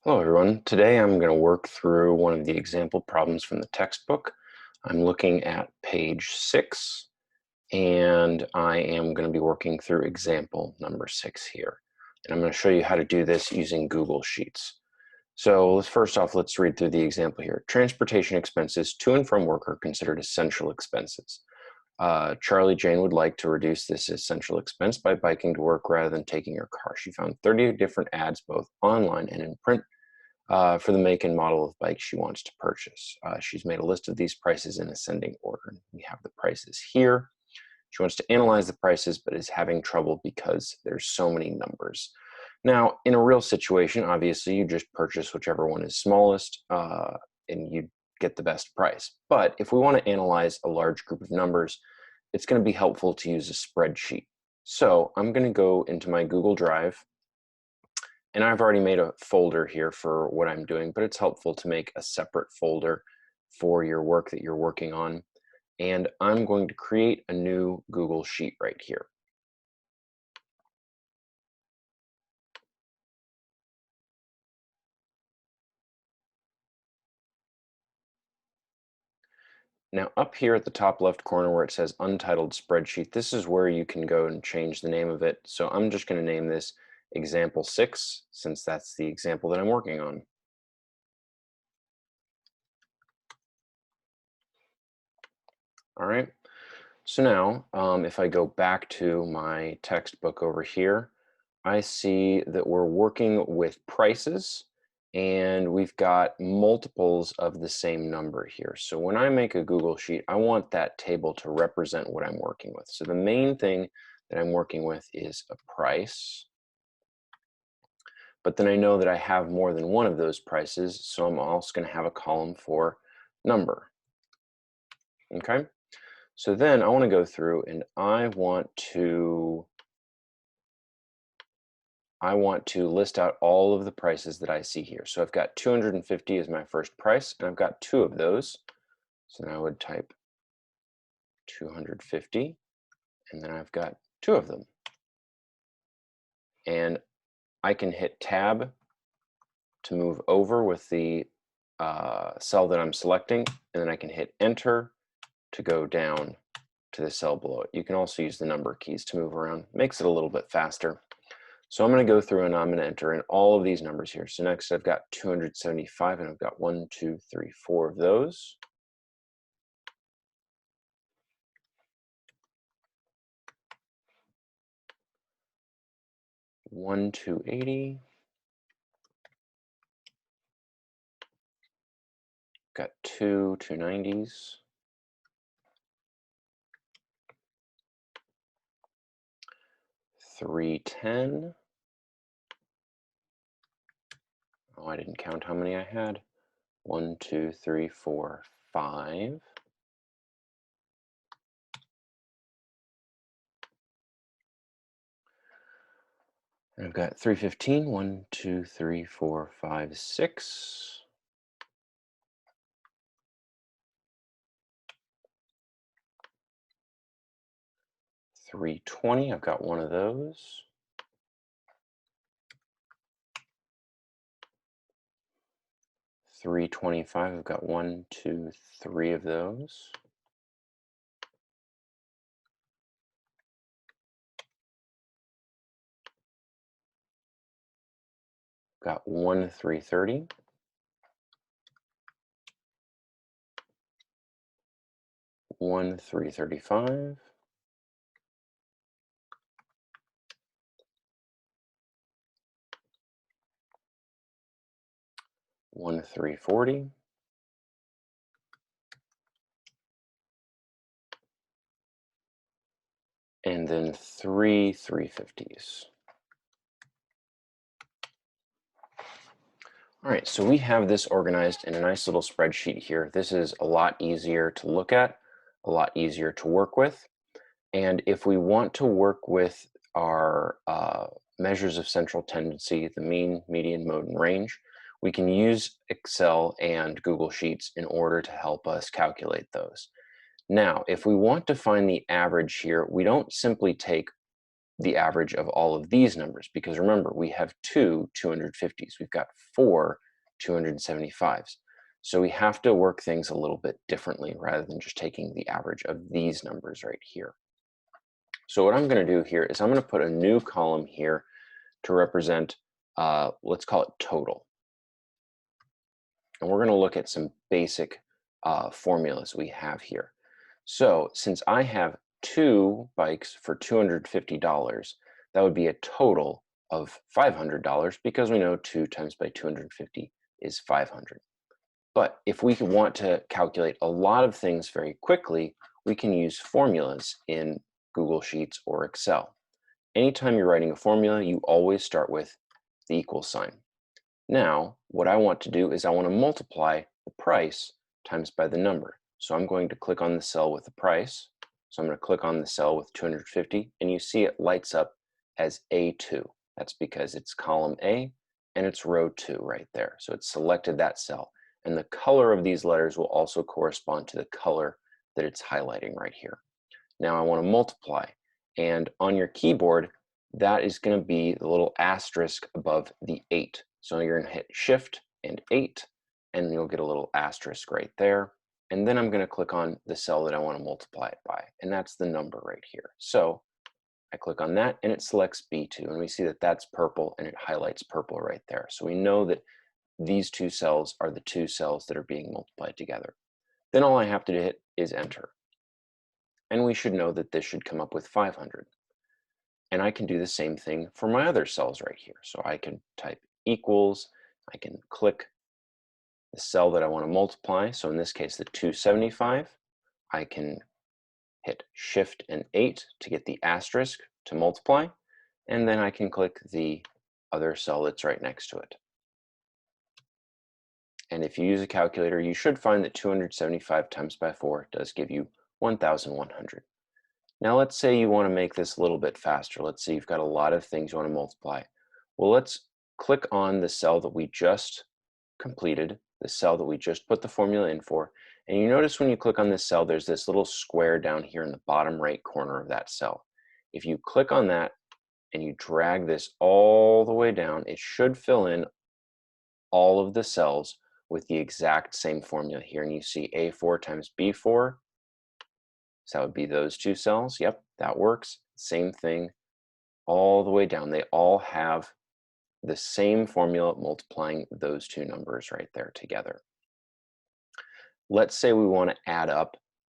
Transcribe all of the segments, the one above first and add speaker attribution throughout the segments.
Speaker 1: Hello everyone. Today I'm going to work through one of the example problems from the textbook. I'm looking at page 6 and I am going to be working through example number 6 here. And I'm going to show you how to do this using Google Sheets. So first off, let's read through the example here. Transportation expenses to and from work are considered essential expenses. Charlie Jane would like to reduce this essential expense by biking to work rather than taking her car. She found 30 different ads both online and in print for the make and model of bike she wants to purchase. She's made a list of these prices in ascending order. We have the prices here. She wants to analyze the prices, but is having trouble because there's so many numbers. Now, in a real situation, obviously, you just purchase whichever one is smallest, and you get the best price. But if we want to analyze a large group of numbers, it's going to be helpful to use a spreadsheet. So I'm going to go into my Google Drive, and I've already made a folder here for what I'm doing, but it's helpful to make a separate folder for your work that you're working on. And I'm going to create a new Google Sheet right here. Now up here at the top left corner where it says Untitled Spreadsheet, this is where you can go and change the name of it. So I'm just going to name this Example 6, since that's the example that I'm working on. All right. So now, if I go back to my textbook over here, I see that we're working with prices and we've got multiples of the same number here. So when I make a Google Sheet, I want that table to represent what I'm working with. So the main thing that I'm working with is a price, but then I know that I have more than one of those prices, so I'm also going to have a column for number. Okay? So then I want to go through and I want to list out all of the prices that I see here. So I've got 250 as my first price, and I've got two of those. So then I would type 250, and then I've got two of them. And I can hit Tab to move over with the cell that I'm selecting, and then I can hit Enter to go down to the cell below it. You can also use the number keys to move around. Makes it a little bit faster. So I'm going to go through and I'm going to enter in all of these numbers here. So next I've got 275, and I've got 1, 2, 3, 4 of those. One 280. Got two 290s. 310. Oh, I didn't count how many I had. 1, 2, 3, 4, 5. And I've got 315. 1, 2, 3, 4, 5, 6. 320. I've got one of those. 325. I've got 1, 2, 3 of those. Got one 330. One 335. One 340. And then three 350s. All right, so we have this organized in a nice little spreadsheet here. This is a lot easier to look at, a lot easier to work with. And if we want to work with our measures of central tendency, the mean, median, mode, and range, we can use Excel and Google Sheets in order to help us calculate those. Now, if we want to find the average here, we don't simply take the average of all of these numbers, because remember, we have two 250s. We've got four 275s. So we have to work things a little bit differently rather than just taking the average of these numbers right here. So what I'm going to do here is I'm going to put a new column here to represent, let's call it total. And we're going to look at some basic formulas we have here. So since I have two bikes for $250, that would be a total of $500 because we know 2 times by 250 is 500. But if we want to calculate a lot of things very quickly, we can use formulas in Google Sheets or Excel. Anytime you're writing a formula, you always start with the equal sign. Now, what I want to do is I want to multiply the price times by the number. So I'm going to click on the cell with the price. So I'm going to click on the cell with 250, and you see it lights up as A2. That's because it's column A and it's row 2 right there. So it's selected that cell. And the color of these letters will also correspond to the color that it's highlighting right here. Now I want to multiply. And on your keyboard, that is going to be the little asterisk above the 8. So you're going to hit Shift and 8, and you'll get a little asterisk right there. And then I'm going to click on the cell that I want to multiply it by, and that's the number right here. So I click on that, and it selects B2, and we see that that's purple, and it highlights purple right there. So we know that these two cells are the two cells that are being multiplied together. Then all I have to hit is Enter. And we should know that this should come up with 500. And I can do the same thing for my other cells right here. So I can type equals, I can click the cell that I want to multiply. So in this case, the 275, I can hit Shift and 8 to get the asterisk to multiply. And then I can click the other cell that's right next to it. And if you use a calculator, you should find that 275 times by 4 does give you 1,100. Now let's say you want to make this a little bit faster. Let's say you've got a lot of things you want to multiply. Well, let's click on the cell that we just completed, the cell that we just put the formula in for. And you notice when you click on this cell, there's this little square down here in the bottom right corner of that cell. If you click on that and you drag this all the way down, it should fill in all of the cells with the exact same formula here. And you see A4 times B4. So that would be those two cells. Yep, that works. Same thing all the way down. They all have the same formula multiplying those two numbers right there together. Let's say we want to add up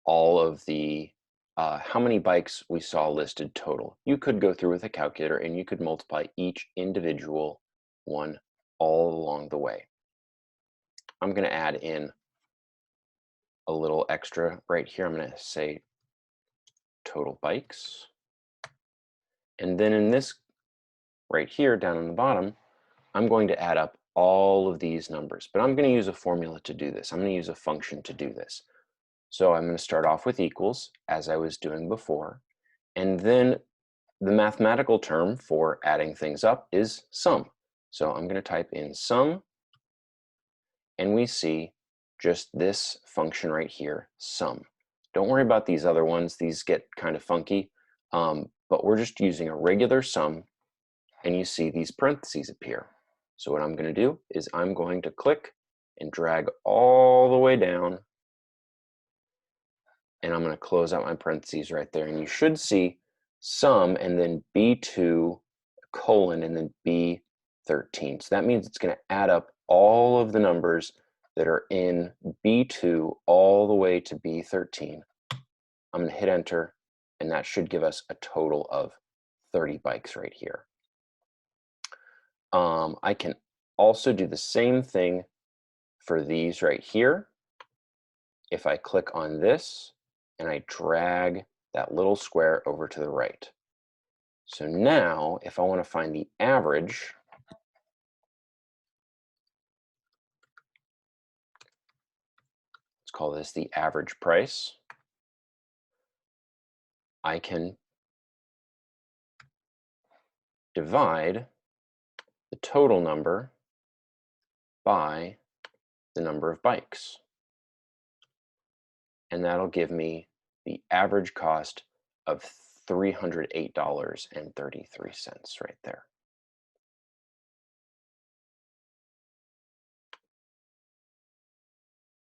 Speaker 1: all of the how many bikes we saw listed total. You could go through with a calculator and you could multiply each individual one all along the way. I'm going to add in a little extra right here. I'm going to say total bikes. And then in this right here down on the bottom, I'm going to add up all of these numbers, but I'm going to use a formula to do this. I'm going to use a function to do this. So I'm going to start off with equals, as I was doing before, and then the mathematical term for adding things up is sum. So I'm going to type in sum, and we see just this function right here, sum. Don't worry about these other ones. These get kind of funky, but we're just using a regular sum, and you see these parentheses appear. So what I'm going to do is I'm going to click and drag all the way down, and I'm going to close out my parentheses right there. And you should see sum and then B2 colon and then B13. So that means it's going to add up all of the numbers that are in B2 all the way to B13. I'm going to hit enter, and that should give us a total of 30 bikes right here. I can also do the same thing for these right here. If I click on this and I drag that little square over to the right. So now if I want to find the average, let's call this the average price, I can divide the total number by the number of bikes. And that'll give me the average cost of $308.33 right there.